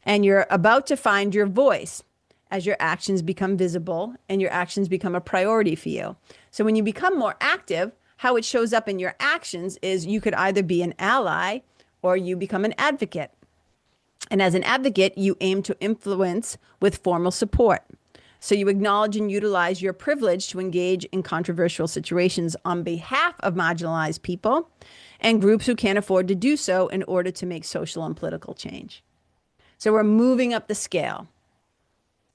And you're about to find your voice as your actions become visible and your actions become a priority for you. So when you become more active, how it shows up in your actions is you could either be an ally or you become an advocate. And as an advocate, you aim to influence with formal support. So you acknowledge and utilize your privilege to engage in controversial situations on behalf of marginalized people and groups who can't afford to do so in order to make social and political change. So we're moving up the scale.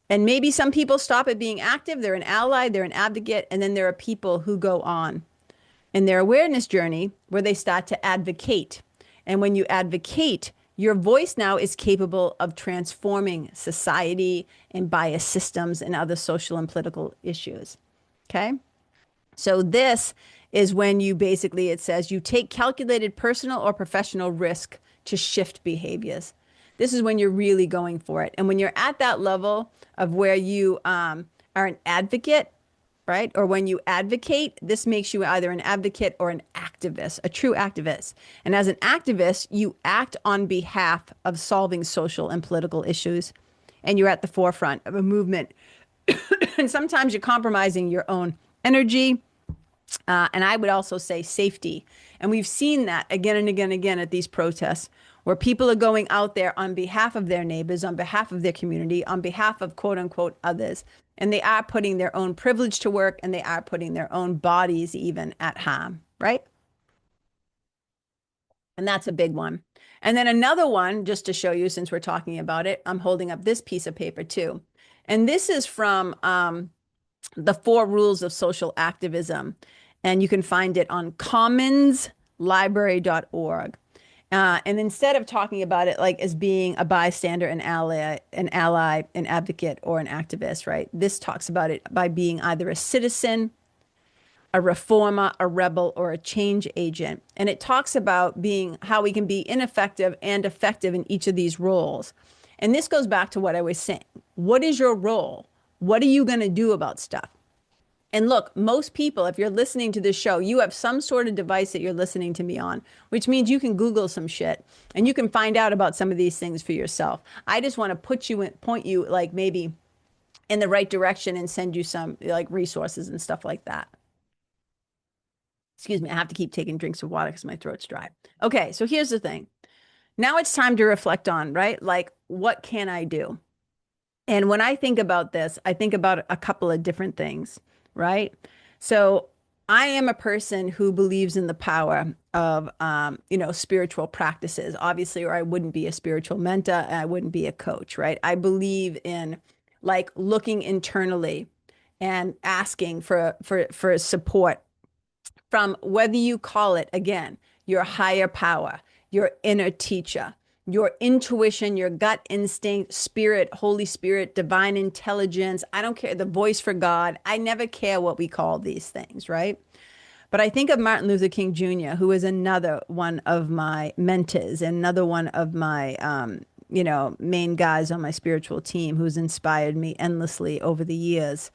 And maybe some people stop at being active, they're an ally, they're an advocate, and then there are people who go on in their awareness journey where they start to advocate. And when you advocate, your voice now is capable of transforming society and bias systems and other social and political issues. Okay? So this is when you basically, it says you take calculated personal or professional risk to shift behaviors. This is when you're really going for it. And when you're at that level of where you are an advocate, right? Or when you advocate, this makes you either an advocate or an activist, a true activist. And as an activist, you act on behalf of solving social and political issues. And you're at the forefront of a movement. And sometimes you're compromising your own energy. And I would also say safety. And we've seen that again and again and again at these protests where people are going out there on behalf of their neighbors, on behalf of their community, on behalf of quote unquote others. And they are putting their own privilege to work and they are putting their own bodies even at harm, right? And that's a big one. And then another one, just to show you, since we're talking about it, I'm holding up this piece of paper too. And this is from the 4 Rules of Social Activism. And you can find it on commonslibrary.org. And instead of talking about it like as being a bystander, an ally, an advocate, or an activist, right? This talks about it by being either a citizen, a reformer, a rebel, or a change agent. And it talks about being how we can be ineffective and effective in each of these roles. And this goes back to what I was saying. What is your role? What are you going to do about stuff? And look, most people, if you're listening to this show, you have some sort of device that you're listening to me on, which means you can Google some shit and you can find out about some of these things for yourself. I just want to point you like maybe in the right direction and send you some like resources and stuff like that. Excuse me, I have to keep taking drinks of water because my throat's dry. Okay, so here's the thing. Now it's time to reflect on, right? Like, what can I do? And when I think about this, I think about a couple of different things, right? So I am a person who believes in the power of, spiritual practices, obviously, or I wouldn't be a spiritual mentor and I wouldn't be a coach, right? I believe in like looking internally and asking for support from whether you call it, again, your higher power, your inner teacher, your intuition, your gut instinct, spirit, Holy Spirit, divine intelligence. I don't care, the voice for God. I never care what we call these things, right? But I think of Martin Luther King Jr., who is another one of my mentors, another one of my, main guys on my spiritual team who's inspired me endlessly over the years.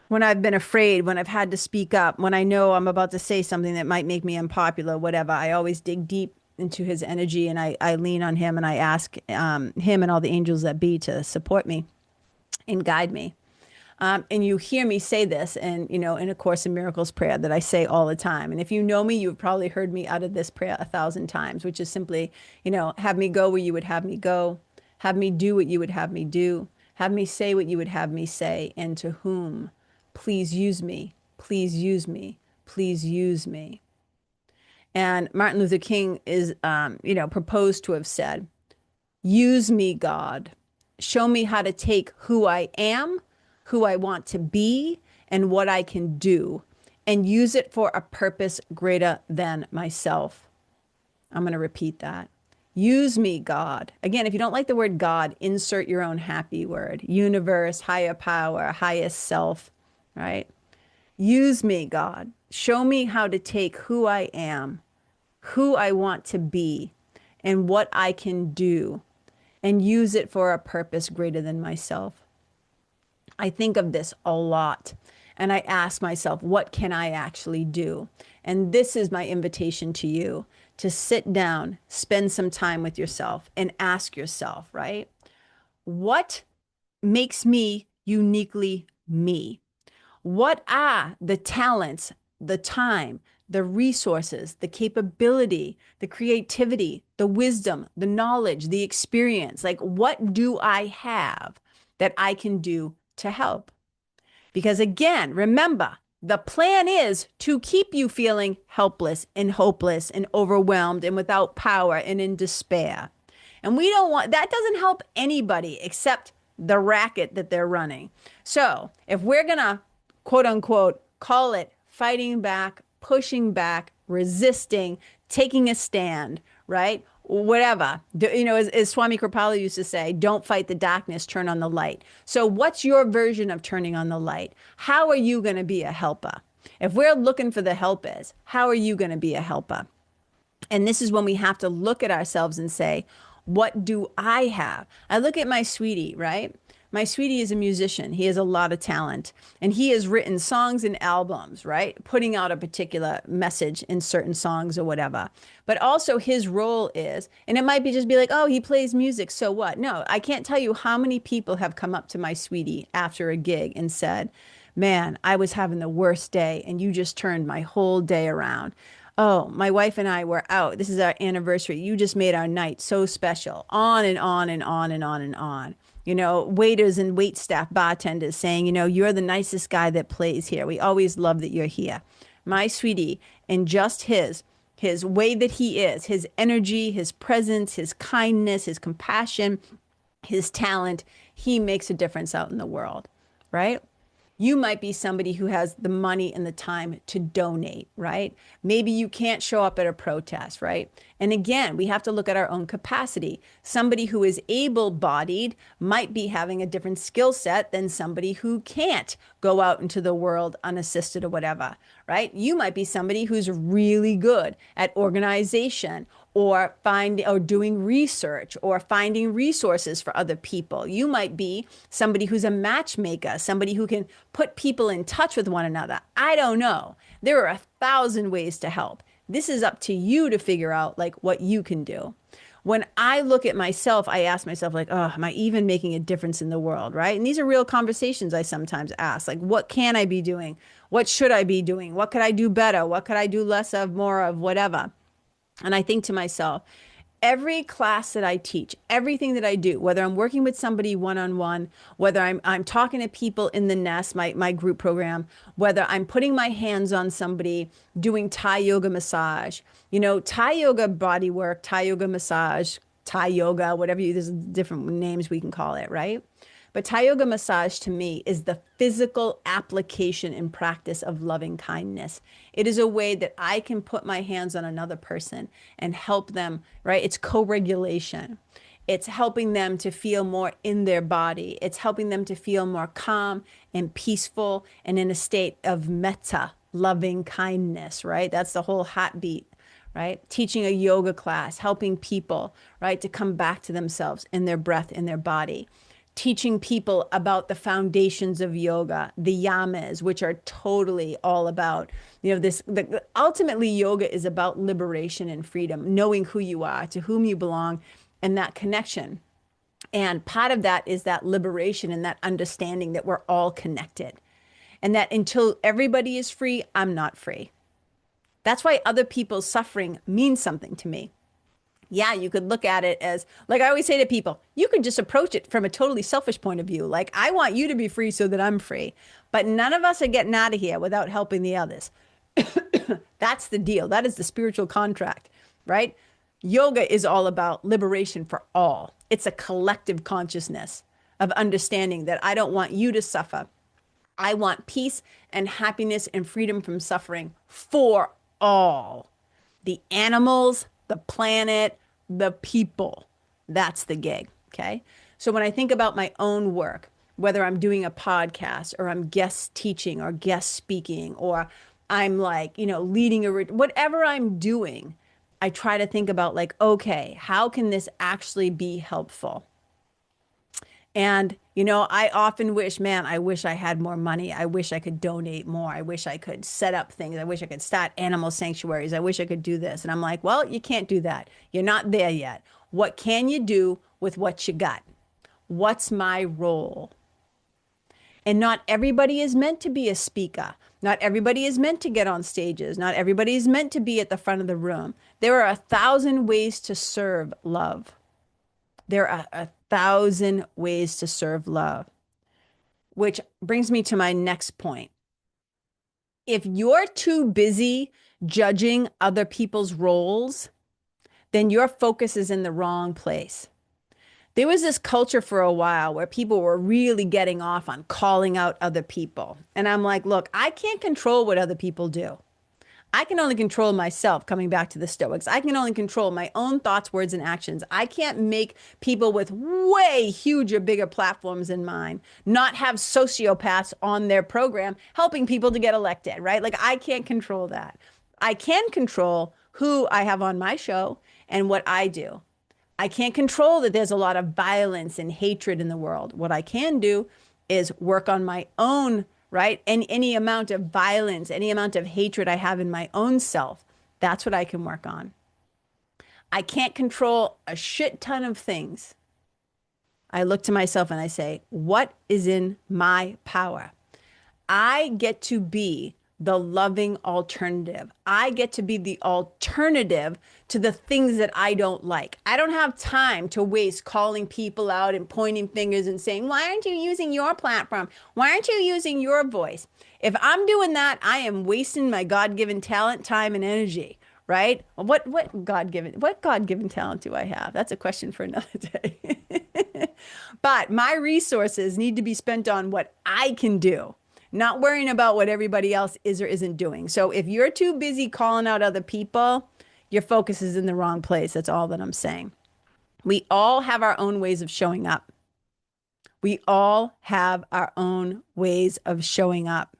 When I've been afraid, when I've had to speak up, when I know I'm about to say something that might make me unpopular, whatever, I always dig deep into his energy and I lean on him and I ask him and all the angels that be to support me and guide me. And you hear me say this and, in A Course in Miracles prayer that I say all the time. And if you know me, you've probably heard me utter this prayer 1,000 times, which is simply, have me go where you would have me go, have me do what you would have me do, have me say what you would have me say, and to whom. Please use me, please use me, please use me. And Martin Luther King is, proposed to have said, use me, God. Show me how to take who I am, who I want to be, and what I can do, and use it for a purpose greater than myself. I'm going to repeat that. Use me, God. Again, if you don't like the word God, insert your own happy word. Universe, higher power, highest self, right? Use me, God. Show me how to take who I am, who I want to be, and what I can do, and use it for a purpose greater than myself. I think of this a lot, and I ask myself, what can I actually do? And this is my invitation to you, to sit down, spend some time with yourself, and ask yourself, right? What makes me uniquely me? What are the talents, the time, the resources, the capability, the creativity, the wisdom, the knowledge, the experience? Like, what do I have that I can do to help? Because again, remember, the plan is to keep you feeling helpless and hopeless and overwhelmed and without power and in despair. And we don't want that. Doesn't help anybody except the racket that they're running. So if we're going to quote unquote call it fighting back, pushing back, resisting, taking a stand, right? Whatever. As Swami Kripalu used to say, don't fight the darkness, turn on the light. So what's your version of turning on the light? How are you going to be a helper? If we're looking for the helpers, how are you going to be a helper? And this is when we have to look at ourselves and say, what do I have? I look at my sweetie, right? My sweetie is a musician. He has a lot of talent and he has written songs and albums, right? Putting out a particular message in certain songs or whatever. But also his role is, and it might be just be like, oh, he plays music. So what? No, I can't tell you how many people have come up to my sweetie after a gig and said, man, I was having the worst day and you just turned my whole day around. Oh, my wife and I were out. This is our anniversary. You just made our night so special. On and on and on and on and on. Waiters and wait staff, bartenders saying, you're the nicest guy that plays here. We always love that you're here. My sweetie, and just his way that he is, his energy, his presence, his kindness, his compassion, his talent, he makes a difference out in the world, right? You might be somebody who has the money and the time to donate, right? Maybe you can't show up at a protest, right? And again, we have to look at our own capacity. Somebody who is able-bodied might be having a different skill set than somebody who can't go out into the world unassisted or whatever, right? You might be somebody who's really good at organization or doing research or finding resources for other people. You might be somebody who's a matchmaker, somebody who can put people in touch with one another. I don't know. There are 1,000 ways to help. This is up to you to figure out like what you can do. When I look at myself, I ask myself like, oh, am I even making a difference in the world, right? And these are real conversations I sometimes ask, like, what can I be doing? What should I be doing? What could I do better? What could I do less of, more of, whatever? And I think to myself, every class that I teach, everything that I do, whether I'm working with somebody one-on-one, whether I'm talking to people in the nest, my group program, whether I'm putting my hands on somebody, doing Thai yoga massage, Thai yoga body work, Thai yoga massage, Thai yoga, there's different names we can call it, right? But Thai yoga massage to me is the physical application and practice of loving kindness. It is a way that I can put my hands on another person and help them, right? It's co-regulation. It's helping them to feel more in their body. It's helping them to feel more calm and peaceful and in a state of metta, loving kindness, right? That's the whole heartbeat, right? Teaching a yoga class, helping people, right, to come back to themselves in their breath, in their body. Teaching people about the foundations of yoga, the yamas, which are totally all about, ultimately yoga is about liberation and freedom, knowing who you are, to whom you belong, and that connection. And part of that is that liberation and that understanding that we're all connected. And that until everybody is free, I'm not free. That's why other people's suffering means something to me. Yeah, you could look at it as, like I always say to people, you could just approach it from a totally selfish point of view. Like, I want you to be free so that I'm free. But none of us are getting out of here without helping the others. That's the deal. That is the spiritual contract, right? Yoga is all about liberation for all. It's a collective consciousness of understanding that I don't want you to suffer. I want peace and happiness and freedom from suffering for all. The animals, the planet, the people. That's the gig, okay? So when I think about my own work, whether I'm doing a podcast or I'm guest teaching or guest speaking or I'm leading whatever I'm doing, I try to think about like, okay, how can this actually be helpful? And, I often wish, man, I wish I had more money. I wish I could donate more. I wish I could set up things. I wish I could start animal sanctuaries. I wish I could do this. And I'm like, well, you can't do that. You're not there yet. What can you do with what you got? What's my role? And not everybody is meant to be a speaker. Not everybody is meant to get on stages. Not everybody is meant to be at the front of the room. There are 1,000 ways to serve love. There are 1,000 ways to serve love, which brings me to my next point. If you're too busy judging other people's roles, then your focus is in the wrong place. There was this culture for a while where people were really getting off on calling out other people. And I'm like, look, I can't control what other people do. I can only control myself, coming back to the Stoics. I can only control my own thoughts, words, and actions. I can't make people with way huger, bigger platforms than mine not have sociopaths on their program helping people to get elected, right? Like, I can't control that. I can control who I have on my show and what I do. I can't control that there's a lot of violence and hatred in the world. What I can do is work on my own, right? And any amount of violence, any amount of hatred I have in my own self, that's what I can work on. I can't control a shit ton of things. I look to myself and I say, what is in my power? I get to be the loving alternative. I get to be the alternative to the things that I don't like. I don't have time to waste calling people out and pointing fingers and saying, why aren't you using your platform? Why aren't you using your voice? If I'm doing that, I am wasting my God-given talent, time, and energy, right? What God-given talent do I have? That's a question for another day. But my resources need to be spent on what I can do, not worrying about what everybody else is or isn't doing. So if you're too busy calling out other people, your focus is in the wrong place. That's all that I'm saying. We all have our own ways of showing up. We all have our own ways of showing up.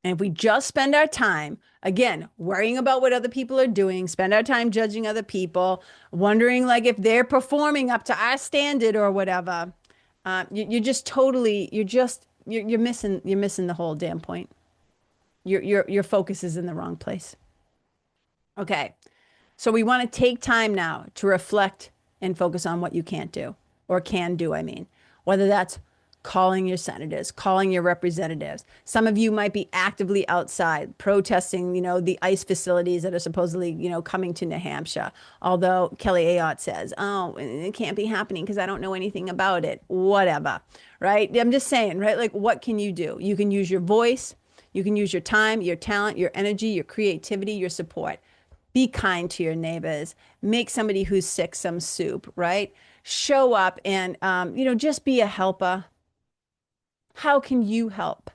And if we just spend our time, again, worrying about what other people are doing, spend our time judging other people, wondering like if they're performing up to our standard or whatever, you're just totally, you're missing the whole damn point. Your focus is in the wrong place. Okay. So we want to take time now to reflect and focus on what you can't do, or can do, I mean, whether that's calling your senators, calling your representatives. Some of you might be actively outside protesting, the ICE facilities that are supposedly, coming to New Hampshire. Although Kelly Ayotte says, oh, it can't be happening because I don't know anything about it. Whatever, right? I'm just saying, right? Like, what can you do? You can use your voice. You can use your time, your talent, your energy, your creativity, your support. Be kind to your neighbors. Make somebody who's sick some soup, right? Show up and, just be a helper. How can you help?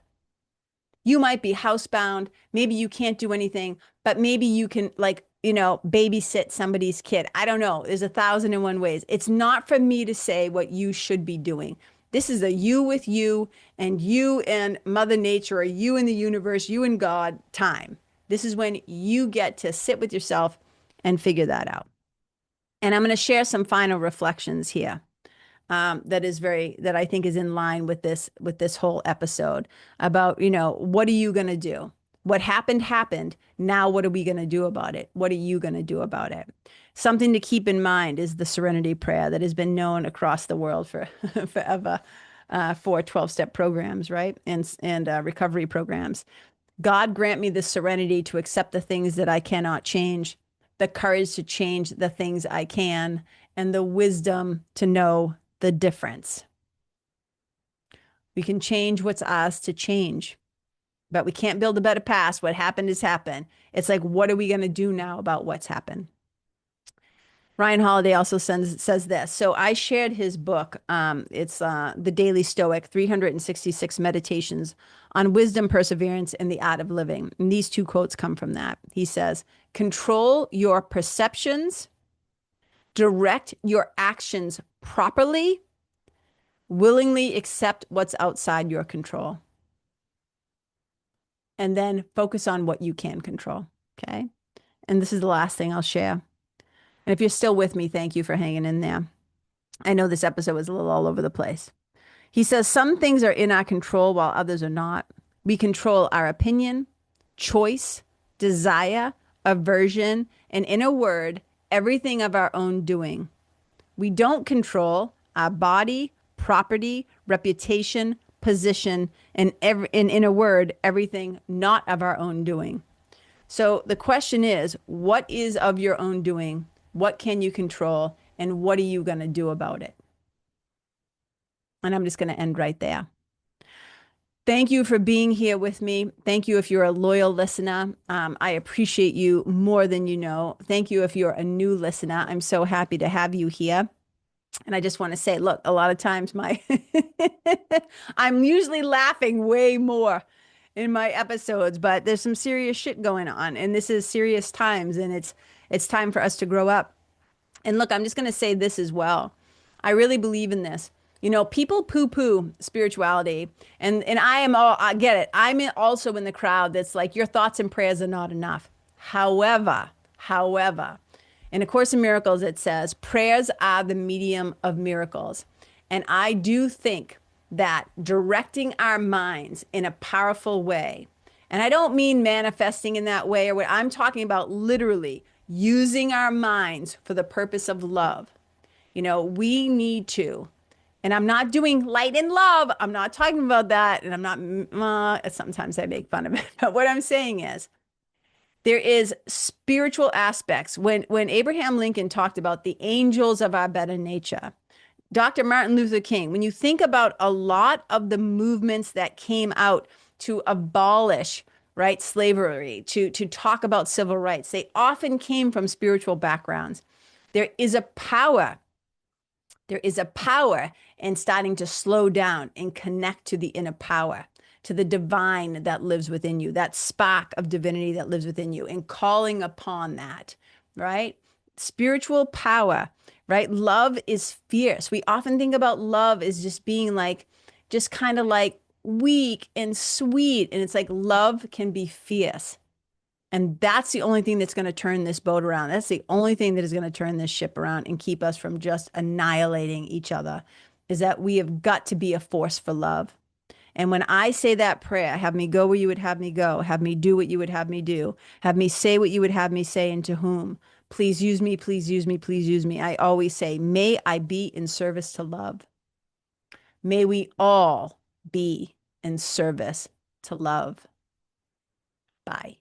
You might be housebound. Maybe you can't do anything, but maybe you can babysit somebody's kid. I don't know. There's 1,001 ways. It's not for me to say what you should be doing. This is a you with you and Mother Nature, or you and the universe, you and God time. This is when you get to sit with yourself and figure that out. And I'm going to share some final reflections here. That I think is in line with this whole episode about, what are you going to do? What happened. Now, what are we going to do about it? What are you going to do about it? Something to keep in mind is the serenity prayer that has been known across the world for forever, for 12-step programs, right? And recovery programs. God grant me the serenity to accept the things that I cannot change, the courage to change the things I can, and the wisdom to know the difference. We can change what's asked to change, but we can't build a better past. What happened has happened. It's like, what are we going to do now about what's happened? Ryan Holiday also says this. So I shared his book. It's The Daily Stoic, 366 Meditations on Wisdom, Perseverance, and the Art of Living. And these two quotes come from that. He says, control your perceptions, direct your actions properly, willingly accept what's outside your control, and then focus on what you can control. Okay. And this is the last thing I'll share. And if you're still with me, thank you for hanging in there. I know this episode was a little all over the place. He says some things are in our control while others are not. We control our opinion, choice, desire, aversion, and in a word, everything of our own doing. We don't control our body, property, reputation, position, and in a word, everything not of our own doing. So the question is, what is of your own doing? What can you control? And what are you going to do about it? And I'm just going to end right there. Thank you for being here with me. Thank you if you're a loyal listener. I appreciate you more than you know. Thank you if you're a new listener. I'm so happy to have you here. And I just want to say, look, a lot of times I'm usually laughing way more in my episodes, but there's some serious shit going on, and this is serious times, and it's time for us to grow up. And look, I'm just going to say this as well. I really believe in this. You know, people poo-poo spirituality, and I get it. Also in the crowd that's like, your thoughts and prayers are not enough. However, in A Course in Miracles, it says, prayers are the medium of miracles. And I do think that directing our minds in a powerful way, and I don't mean manifesting in that way or what I'm talking about, literally using our minds for the purpose of love. You know, we need to, and I'm not doing light and love. I'm not talking about that. And I'm not, sometimes I make fun of it. But what I'm saying is, there is spiritual aspects. When Abraham Lincoln talked about the angels of our better nature, Dr. Martin Luther King, when you think about a lot of the movements that came out to abolish, right, slavery, to talk about civil rights, they often came from spiritual backgrounds. There is a power. There is a power in starting to slow down and connect to the inner power, to the divine that lives within you, that spark of divinity that lives within you, and calling upon that, right? Spiritual power, right? Love is fierce. We often think about love as just being like, just kind of like weak and sweet. And it's like love can be fierce. And that's the only thing that's going to turn this boat around. That's the only thing that is going to turn this ship around and keep us from just annihilating each other, is that we have got to be a force for love. And when I say that prayer, have me go where you would have me go, have me do what you would have me do, have me say what you would have me say, and to whom. Please use me, please use me, please use me. I always say, may I be in service to love. May we all be in service to love. Bye.